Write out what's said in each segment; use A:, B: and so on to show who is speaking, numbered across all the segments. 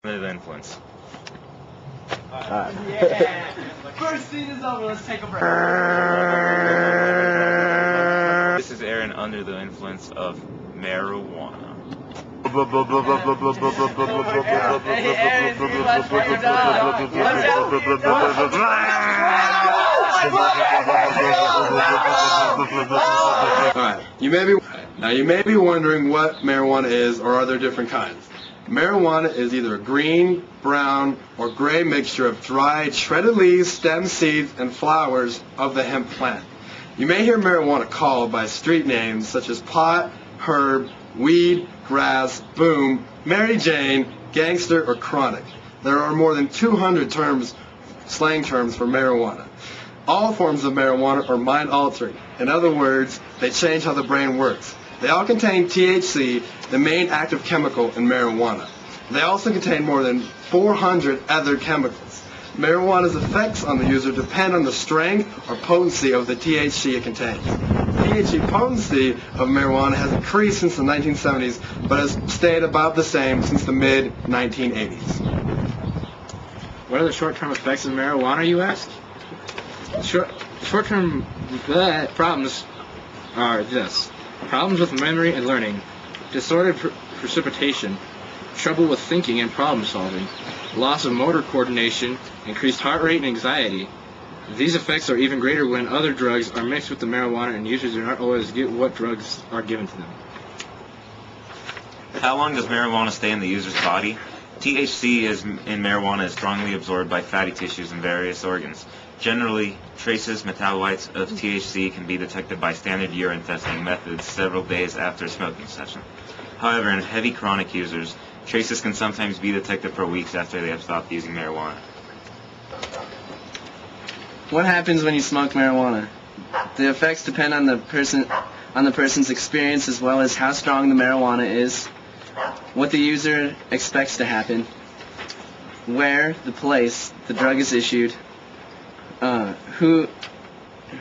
A: Under the influence.
B: Yeah. First scene is over. Let's take a break.
A: This is Aaron under the influence of marijuana.
C: Alright, you may be wondering what marijuana is, or are there different kinds? Marijuana is either a green, brown, or gray mixture of dried, shredded leaves, stems, seeds, and flowers of the hemp plant. You may hear marijuana called by street names such as pot, herb, weed, grass, boom, Mary Jane, gangster, or chronic. There are more than 200 slang terms for marijuana. All forms of marijuana are mind-altering. In other words, they change how the brain works. They all contain THC, the main active chemical in marijuana. They also contain more than 400 other chemicals. Marijuana's effects on the user depend on the strength or potency of the THC it contains. The THC potency of marijuana has increased since the 1970s, but has stayed about the same since the mid-1980s.
D: What are the short-term effects of marijuana, you ask? Short-term problems are this: problems with memory and learning, disordered precipitation, trouble with thinking and problem solving, loss of motor coordination, increased heart rate and anxiety. These effects are even greater when other drugs are mixed with the marijuana and users do not always get what drugs are given to them.
A: How long does marijuana stay in the user's body? THC in marijuana is strongly absorbed by fatty tissues in various organs. Generally, traces metabolites of THC can be detected by standard urine testing methods several days after a smoking session. However, in heavy chronic users, traces can sometimes be detected for weeks after they have stopped using marijuana.
E: What happens when you smoke marijuana? The effects depend on the person's experience, as well as how strong the marijuana is, what the user expects to happen, where, the place, the drug is issued, who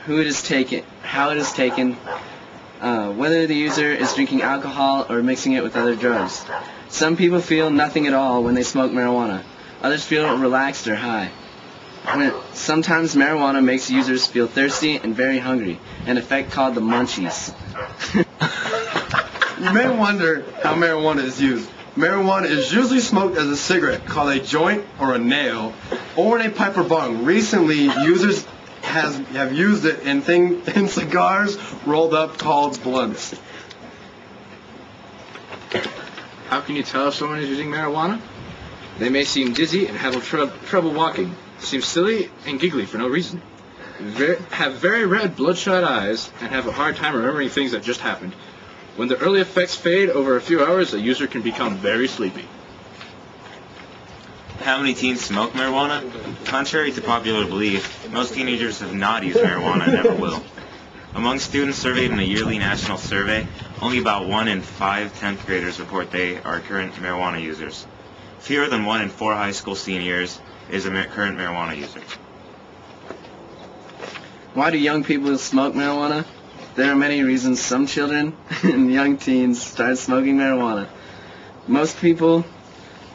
E: it is taken, how it is taken, whether the user is drinking alcohol or mixing it with other drugs. Some people feel nothing at all when they smoke marijuana. Others feel relaxed or high. Sometimes marijuana makes users feel thirsty and very hungry, an effect called the munchies.
C: You may wonder how marijuana is used. Marijuana is usually smoked as a cigarette, called a joint or a nail, or in a pipe or bong. Recently, users have used it in cigars rolled up called blunts.
D: How can you tell if someone is using marijuana? They may seem dizzy and have trouble walking, seem silly and giggly for no reason, have very red bloodshot eyes, and have a hard time remembering things that just happened. When the early effects fade over a few hours, a user can become very sleepy.
A: How many teens smoke marijuana? Contrary to popular belief, most teenagers have not used marijuana and never will. Among students surveyed in a yearly national survey, only about 1 in 5 10th graders report they are current marijuana users. Fewer than 1 in 4 high school seniors is a current marijuana user.
E: Why do young people smoke marijuana? There are many reasons some children and young teens start smoking marijuana. Most people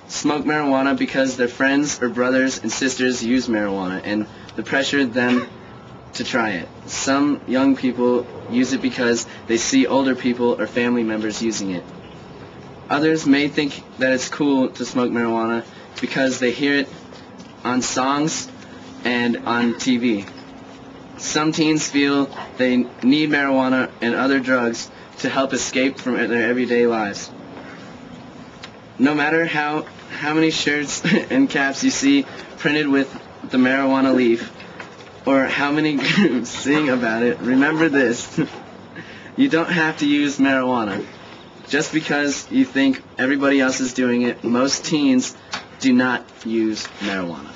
E: smoke marijuana because their friends or brothers and sisters use marijuana and the pressure them to try it. Some young people use it because they see older people or family members using it. Others may think that it's cool to smoke marijuana because they hear it on songs and on TV. Some teens feel they need marijuana and other drugs to help escape from their everyday lives. No matter how many shirts and caps you see printed with the marijuana leaf, or how many groups sing about it, remember this: you don't have to use marijuana. Just because you think everybody else is doing it, most teens do not use marijuana.